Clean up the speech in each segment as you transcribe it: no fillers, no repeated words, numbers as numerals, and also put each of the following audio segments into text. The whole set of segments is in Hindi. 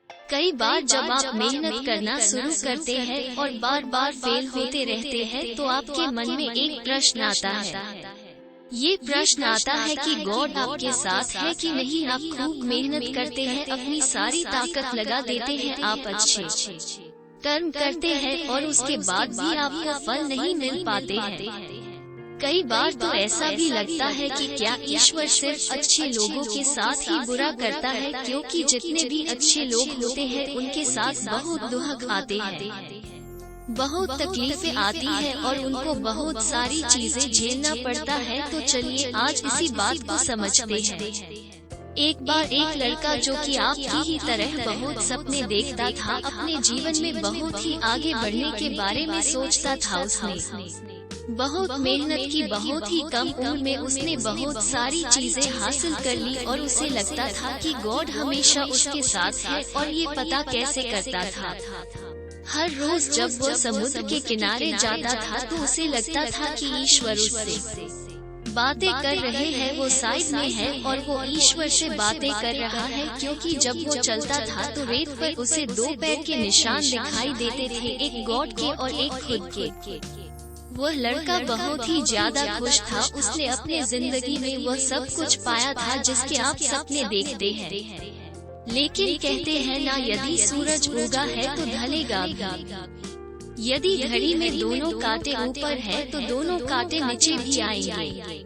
कई बार जब आप मेहनत करना शुरू करते हैं और बार बार फेल होते रहते हैं तो आपके मन में एक प्रश्न आता है। ये प्रश्न आता है कि गॉड आपके साथ है कि नहीं। आप खूब मेहनत करते हैं, अपनी सारी ताकत लगा देते हैं, आप अच्छे कर्म करते हैं और उसके बाद भी आपको फल नहीं मिल पाते हैं। कई बार तो ऐसा भी लगता है कि क्या ईश्वर सिर्फ अच्छे लोगों के साथ ही बुरा करता है, क्योंकि जितने भी अच्छे लोग होते हैं उनके साथ बहुत दुख आते हैं, बहुत तकलीफें आती है और उनको बहुत सारी चीजें झेलना पड़ता है। तो चलिए आज इसी बात को समझते हैं। एक बार एक लड़का जो कि आपकी ही तरह बहुत सपने देखता था, अपने जीवन में बहुत ही आगे बढ़ने के बारे में सोचता था। उसने बहुत मेहनत की, बहुत ही कम उम्र में उसने बहुत सारी चीजें हासिल कर ली और उसे लगता था कि गॉड हमेशा उसके साथ है। और ये पता कैसे करता था? हर रोज जब वो समुद्र के किनारे जाता था तो उसे लगता था कि ईश्वर उससे बातें कर रहे हैं, वो साइड में है और वो ईश्वर से बातें कर रहा है, क्योंकि जब वो चलता था तो रेत पर उसे दो पैर के निशान दिखाई देते थे, एक गॉड के और एक खुद के। वह लड़का बहुत ही ज्यादा खुश था, उसने अपने जिंदगी में वह सब कुछ पाया था जिसके आप सपने देखते हैं। लेकिन कहते हैं ना, यदि सूरज उगा है तो ढलेगा भी। यदि घड़ी में दोनों कांटे ऊपर है तो दोनों कांटे नीचे भी आएंगे।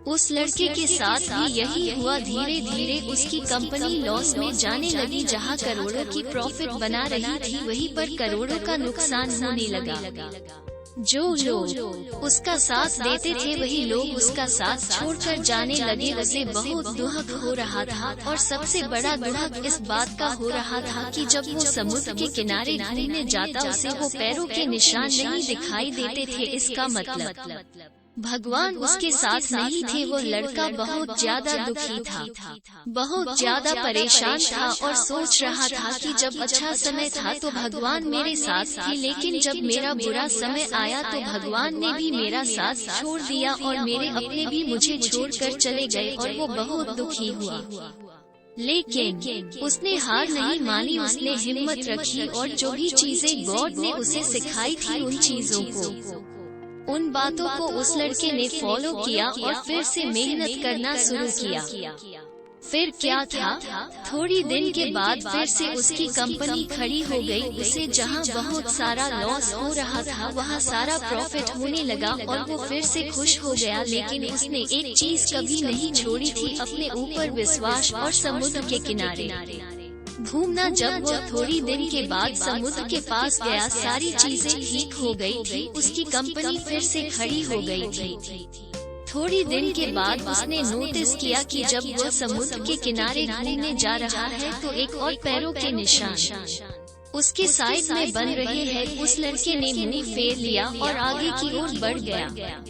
उस लड़के के साथ भी यही हुआ। धीरे धीरे उसकी कंपनी लॉस में जाने लगी। जहां करोड़ों की प्रॉफिट बना रही थी, वहीं पर करोड़ों का नुकसान होने लगा। जो लोग उसका साथ देते थे वही लोग उसका साथ छोड़कर जाने लगे। उसे बहुत दुख हो रहा था और सबसे बड़ा दुख इस बात का हो रहा था कि जब वो समुद्र के किनारे घूमने जाता उसे वो पैरों के निशान नहीं दिखाई देते थे। इसका मतलब भगवान उसके साथ नहीं थे। वो लड़का बहुत ज्यादा दुखी था, बहुत ज्यादा परेशान था और सोच रहा था कि जब अच्छा समय था तो भगवान मेरे साथ थे, लेकिन जब मेरा बुरा समय आया तो भगवान ने भी मेरा साथ छोड़ दिया और मेरे अपने भी मुझे छोड़कर चले गए और वो बहुत दुखी हुआ। लेकिन उसने हार नहीं मानी, उसने हिम्मत रखी और जो भी चीजें गॉड ने उसे सिखाई थी उन चीजों को, उन बातों को उस लड़के ने फॉलो किया और फिर से मेहनत करना शुरू किया। फिर क्या था, थोड़ी दिन के बाद फिर से उसकी कंपनी खड़ी हो गई। उसे जहां बहुत सारा लॉस हो रहा था वहां सारा प्रॉफिट होने लगा और वो फिर से खुश हो गया। लेकिन उसने एक चीज कभी नहीं छोड़ी थी, अपने ऊपर विश्वास और समुद्र के किनारे घूमना। जब वो थोड़ी दिन के बाद समुद्र के पास गया, सारी चीजें ठीक हो गई थी, उसकी कंपनी फिर से खड़ी हो गई थी। थोड़ी दिन के बाद उसने नोटिस किया कि जब वो समुद्र के किनारे घूमने जा रहा है तो एक और पैरों के निशान उसके साइड में बन रहे हैं। उस लड़के ने मुंह फेर लिया और आगे की ओर बढ़ गया।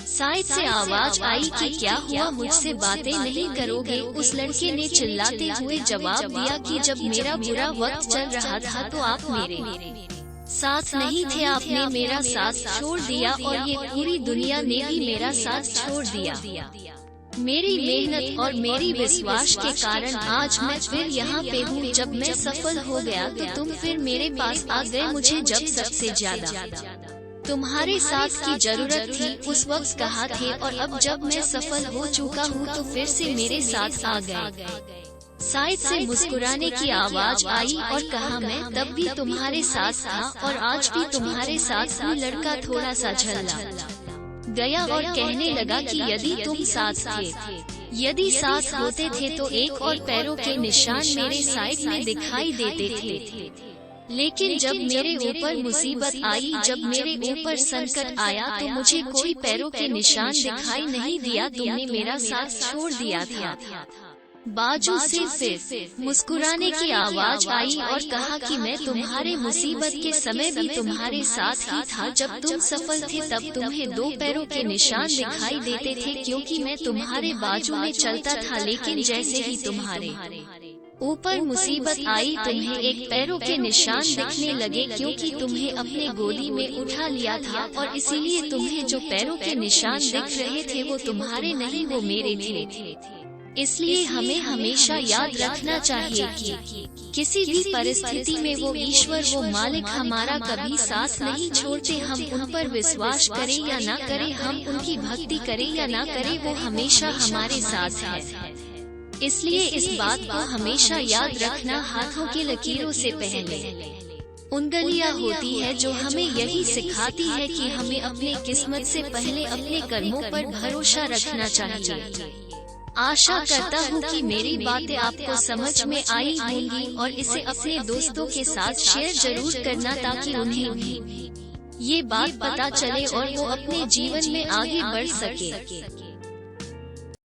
साइड से आवाज आई कि क्या हुआ, मुझसे बातें नहीं करोगे? उस लड़के ने चिल्लाते हुए जवाब दिया कि जब मेरा बुरा वक्त चल रहा था तो आप मेरे साथ नहीं थे, आपने मेरा साथ छोड़ दिया और ये पूरी दुनिया ने भी मेरा साथ छोड़ दिया। मेरी मेहनत और मेरी विश्वास के कारण आज मैं फिर यहाँ पे हूँ। जब मैं सफल हो गया तो तुम फिर मेरे पास आ गए, मुझे जब सबसे ज्यादा तुम्हारे साथ की जरूरत थी उस वक्त कहा थे, और अब जब मैं सफल हो चुका हूँ तो फिर से मेरे साथ आ गए। साइड से मुस्कुराने की आवाज आई और कहा, मैं तब भी तुम्हारे साथ था और आज भी तुम्हारे साथ हूँ। लड़का थोड़ा सा झल्ला गया और कहने लगा कि यदि तुम साथ थे, यदि साथ होते थे तो एक और पैरों के निशान मेरे साइड में दिखाई देते थे। लेकिन जब मेरे ऊपर मुसीबत आई, जब मेरे ऊपर संकट आया तो मुझे कोई पैरों के निशान दिखाई नहीं दिया, तुमने मेरा साथ छोड़ दिया था। बाजू से फिर मुस्कुराने की आवाज आई और कहा कि मैं तुम्हारे मुसीबत के समय भी तुम्हारे साथ ही था। जब तुम सफल थे तब तुम्हें दो पैरों के निशान दिखाई देते थे, क्योंकि मैं तुम्हारे बाजू में चलता था। लेकिन जैसे ही तुम्हारे ऊपर मुसीबत आई तुम्हें एक पैरों के निशान दिखने लगे, क्योंकि तुम्हें अपने गोदी में उठा लिया था और इसीलिए तुम्हें जो पैरों के निशान दिख रहे थे वो तुम्हारे नहीं, वो मेरे थे। इसलिए हमें हमेशा याद रखना चाहिए कि किसी भी परिस्थिति में वो ईश्वर, वो मालिक हमारा कभी साथ नहीं छोड़ते। हम उन पर विश्वास करें या ना करें, हम उनकी भक्ति करें या ना करें, वो हमेशा हमारे साथ है। इसलिए इस बात को हमेशा याद रखना। हाथों की लकीरों से पहले उंगलियां होती है जो हमें यही सिखाती है कि हमें अपने किस्मत से पहले अपने कर्मों पर भरोसा रखना चाहिए। आशा करता हूँ कि मेरी बातें आपको समझ में आई होंगी और इसे अपने दोस्तों के साथ शेयर जरूर करना ताकि उन्हें भी ये बात पता चले और वो अपने जीवन में आगे बढ़ सके।